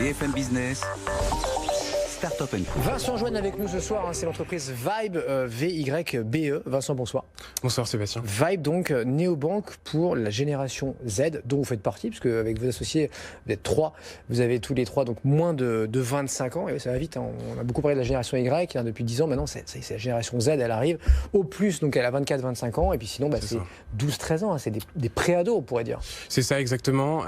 BFM Business, Startup & Co. Vincent Joanne avec nous ce soir, c'est l'entreprise Vybe, V-Y-B-E. Vincent, bonsoir. Bonsoir Sébastien. Vybe, donc néobanque pour la génération Z, dont vous faites partie, parce qu'avec vos associés, vous êtes trois, vous avez tous les trois donc moins de 25 ans, et ça va vite, hein. On a beaucoup parlé de la génération Y, hein, depuis 10 ans, maintenant c'est la génération Z, elle arrive, au plus, donc elle a 24-25 ans, et puis sinon c'est 12-13 ans, hein, c'est des pré-ados, on pourrait dire. C'est ça exactement,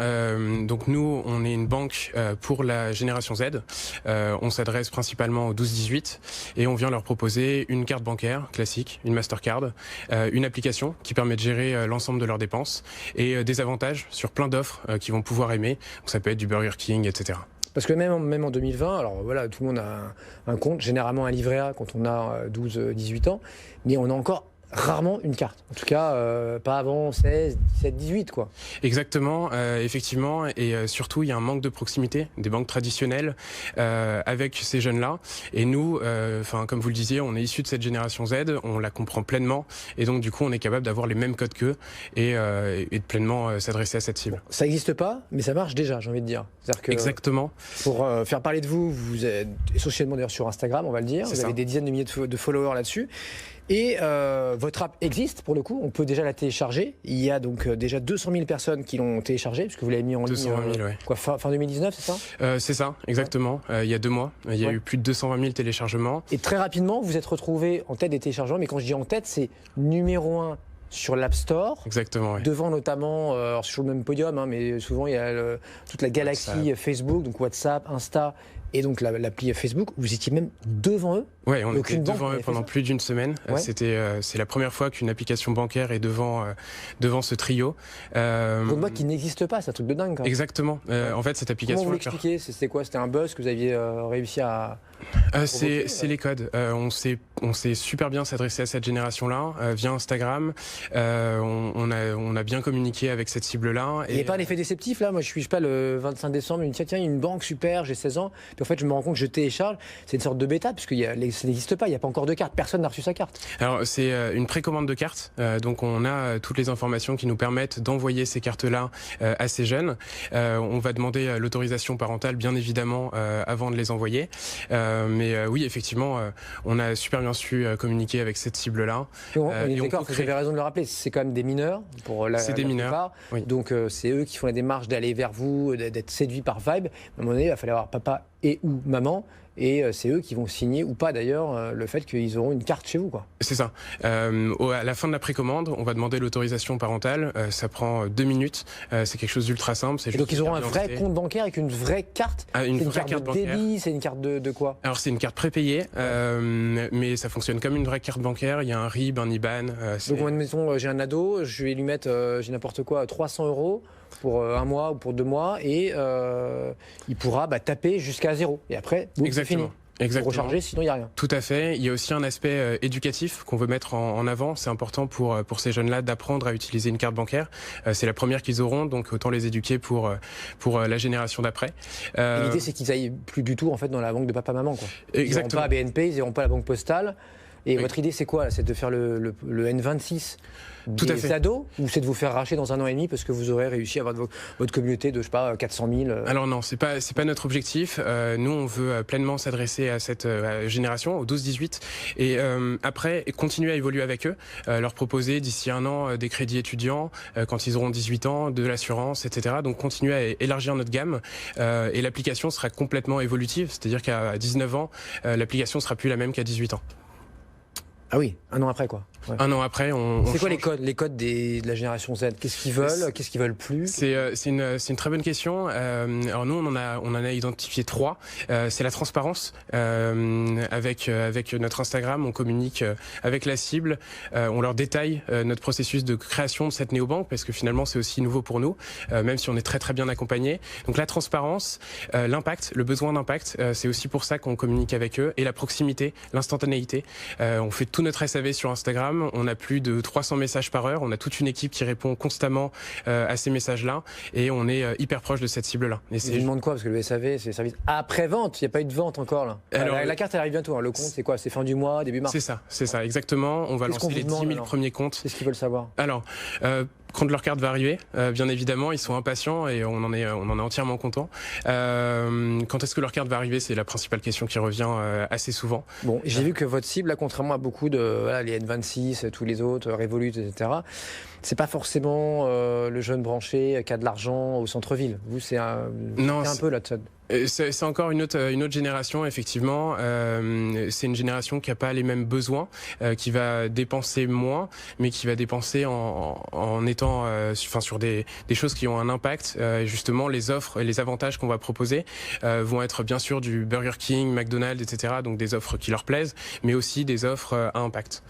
donc nous on est une banque pour la génération Z, on s'adresse principalement aux 12-18, et on vient leur proposer une carte bancaire classique, une Mastercard, une application qui permet de gérer l'ensemble de leurs dépenses, et des avantages sur plein d'offres qu'ils vont pouvoir aimer, donc ça peut être du Burger King, etc. Parce que même en 2020, alors voilà, tout le monde a un compte, généralement un livret A quand on a 12-18 ans, mais on a encore rarement une carte. En tout cas, pas avant 16, 17, 18, quoi. Exactement, effectivement, et surtout, il y a un manque de proximité des banques traditionnelles avec ces jeunes-là. Et nous, comme vous le disiez, on est issus de cette génération Z, on la comprend pleinement, et donc du coup, on est capable d'avoir les mêmes codes qu'eux et de pleinement s'adresser à cette cible. Ça n'existe pas, mais ça marche déjà, j'ai envie de dire. Que exactement. Pour faire parler de vous, vous êtes essentiellement d'ailleurs sur Instagram, on va le dire. Vous avez des dizaines de milliers de followers là-dessus. Et votre app existe pour le coup, on peut déjà la télécharger. Il y a donc déjà 200 000 personnes qui l'ont téléchargée, puisque vous l'avez mis en ligne quoi, fin 2019, c'est ça c'est ça, exactement. Il y a 2 mois, il y a eu plus de 220 000 téléchargements. Et très rapidement, vous êtes retrouvé en tête des téléchargements, mais quand je dis en tête, c'est numéro 1 sur l'App Store. Exactement, oui. Devant notamment, sur le même podium, hein, mais souvent il y a toute la galaxie WhatsApp. Facebook, donc WhatsApp, Insta, et donc l'appli Facebook. Vous étiez même devant eux. Oui, on était devant eux pendant plus d'une semaine. Ouais. C'est la première fois qu'une application bancaire est devant ce trio. Pour moi qui n'existe pas, c'est un truc de dingue. Quand même. Exactement. En fait, cette application. Comment vous l'expliquez ? C'était quoi ? C'était un buzz que vous aviez réussi à. C'est les codes. On sait super bien s'adresser à cette génération-là via Instagram. On a bien communiqué avec cette cible-là. Il n'y a pas un effet déceptif là. Moi, je suis pas le 25 décembre. Je me dis tiens, une banque super, j'ai 16 ans. Puis en fait, je me rends compte que je télécharge. C'est une sorte de bêta puisque ça n'existe pas. Il n'y a pas encore de carte. Personne n'a reçu sa carte. Alors c'est une précommande de carte. Donc on a toutes les informations qui nous permettent d'envoyer ces cartes-là à ces jeunes. On va demander l'autorisation parentale, bien évidemment, avant de les envoyer. Mais oui, effectivement, on a super bien su communiquer avec cette cible-là. On est d'accord, vous avez raison de le rappeler, c'est quand même des mineurs pour la C'est des mineurs. Oui. Donc c'est eux qui font la démarche d'aller vers vous, d'être séduits par Vybe. À un moment donné, il va falloir avoir papa et ou maman. Et c'est eux qui vont signer, ou pas d'ailleurs, le fait qu'ils auront une carte chez vous, quoi. C'est ça. À la fin de la précommande, on va demander l'autorisation parentale. Ça prend 2 minutes. C'est quelque chose d'ultra simple. Et donc ils auront un vrai compte bancaire avec une vraie carte. Une vraie carte de débit, c'est une carte de quoi ? Alors c'est une carte prépayée, mais ça fonctionne comme une vraie carte bancaire. Il y a un RIB, un IBAN. Donc admettons, j'ai un ado, je vais lui mettre, j'ai n'importe quoi, 300 € pour 1 mois ou pour 2 mois, et il pourra taper jusqu'à 0. Et après, c'est fini. Exactement. Pour recharger, sinon il n'y a rien. Tout à fait. Il y a aussi un aspect éducatif qu'on veut mettre en avant. C'est important pour ces jeunes-là d'apprendre à utiliser une carte bancaire. C'est la première qu'ils auront, donc autant les éduquer pour la génération d'après. L'idée, c'est qu'ils aillent plus du tout en fait dans la banque de papa-maman, quoi. Ils n'iront pas à BNP, ils n'iront pas à la banque postale. Et votre idée, c'est quoi ? C'est de faire le N26 des ados, ou c'est de vous faire racheter dans 1 an et demi parce que vous aurez réussi à avoir votre communauté de, je sais pas, 400 000 Alors non, c'est pas notre objectif. Nous, on veut pleinement s'adresser à cette génération, aux 12-18, et après, continuer à évoluer avec eux, leur proposer d'ici 1 an des crédits étudiants, quand ils auront 18 ans, de l'assurance, etc. Donc continuer à élargir notre gamme, et l'application sera complètement évolutive, c'est-à-dire qu'à 19 ans, l'application sera plus la même qu'à 18 ans. Ah oui, 1 an après, quoi. Ouais. 1 an après, c'est quoi les codes de la génération Z ? Qu'est-ce qu'ils veulent ? Qu'est-ce qu'ils veulent plus ? C'est une très bonne question. Alors nous, on en a identifié 3. C'est la transparence. Avec notre Instagram, on communique avec la cible. On leur détaille notre processus de création de cette néobanque, parce que finalement, c'est aussi nouveau pour nous, même si on est très très bien accompagné. Donc la transparence, l'impact, le besoin d'impact, c'est aussi pour ça qu'on communique avec eux. Et la proximité, l'instantanéité. On fait tout notre SAV sur Instagram. On a plus de 300 messages par heure. On a toute une équipe qui répond constamment à ces messages-là, et on est hyper proche de cette cible-là. Et je demande quoi ? Parce que le SAV, c'est le service après-vente. Il n'y a pas eu de vente encore là. Alors, la carte, elle arrive bientôt. Hein. Le compte, c'est quoi ? C'est fin du mois, début mars. C'est ça, exactement. On va lancer les 10 000 premiers comptes. C'est ce qu'ils veulent savoir. Alors, Quand leur carte va arriver, bien évidemment, ils sont impatients et on en est entièrement content. Quand est-ce que leur carte va arriver, c'est la principale question qui revient assez souvent. Bon, j'ai vu que votre cible, là, contrairement à beaucoup de les N26, tous les autres, Revolut, etc., c'est pas forcément le jeune branché qui a de l'argent au centre-ville. Vous, c'est un peu là. C'est encore une autre génération, effectivement. C'est une génération qui n'a pas les mêmes besoins, qui va dépenser moins, mais qui va dépenser en étant sur des choses qui ont un impact. Justement, les offres et les avantages qu'on va proposer vont être bien sûr du Burger King, McDonald's, etc. Donc des offres qui leur plaisent, mais aussi des offres à impact.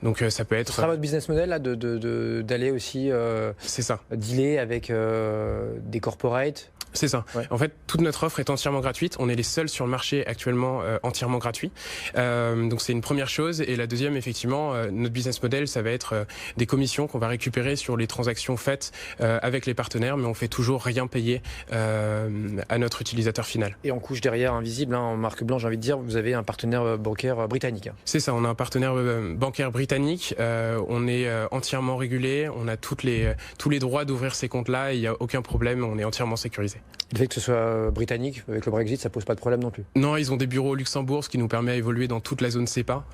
Donc ça peut être... Ce sera votre business model là, d'aller aussi c'est ça. Dealer avec des corporates. C'est ça. Ouais. En fait, toute notre offre est entièrement gratuite. On est les seuls sur le marché actuellement entièrement gratuit. Donc c'est une première chose. Et la deuxième, effectivement, notre business model, ça va être des commissions qu'on va récupérer sur les transactions faites avec les partenaires, mais on fait toujours rien payer à notre utilisateur final. Et en couche derrière, invisible, en marque blanche, j'ai envie de dire, vous avez un partenaire bancaire britannique. C'est ça, on a un partenaire bancaire britannique. On est entièrement régulé. On a tous les droits d'ouvrir ces comptes-là. Il n'y a aucun problème. On est entièrement sécurisé. Le fait que ce soit britannique, avec le Brexit, ça pose pas de problème non plus. Non, ils ont des bureaux au Luxembourg, ce qui nous permet d'évoluer dans toute la zone CEPA.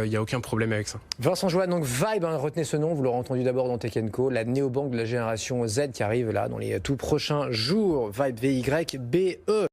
Il n'y a aucun problème avec ça. Vincent Joanne, donc Vibe, retenez ce nom, vous l'aurez entendu d'abord dans Tech & Co, la néobanque de la génération Z qui arrive là dans les tout prochains jours. Vibe, VYBE.